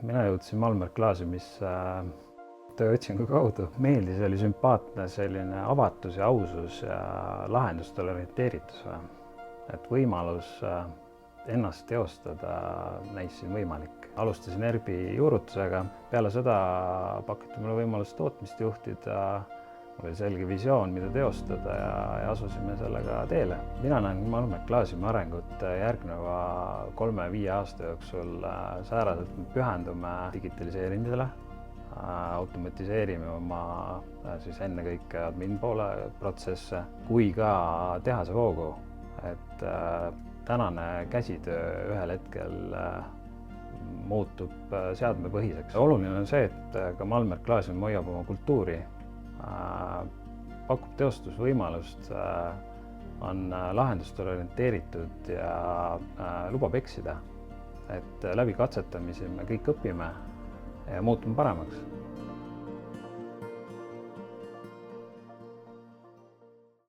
Mina jõudsin Malmer Glaasiumisse tööotsingu kaudu. Meeldis, oli sümpaatne selline avatus ja ausus ja lahendustele orienteeritus. Et võimalus ennast teostada näis siin võimalik. Alustasin ERBi juurutusega. Peale seda pakuti mulle võimalust tootmist juhtida. Oli selge visioon, mida teostada ja asusime sellega teele. Mina näen Malmer Glaasiumi arengut järgneva 3-5 aasta jooksul sääraselt pühendume digitaliseerimisele, automatiseerime oma ennekõike admin poole protsesse, kui ka tehase hoogu. Et tänane käsitöö ühel hetkel muutub seadmepõhiseks. Oluline on see, et ka Malmer Glaasium hoiab oma kultuuri, pakub teostusvõimalust, on lahendustele orienteeritud ja lubab eksida. Et läbi katsetamise me kõik õpime ja muutume paremaks.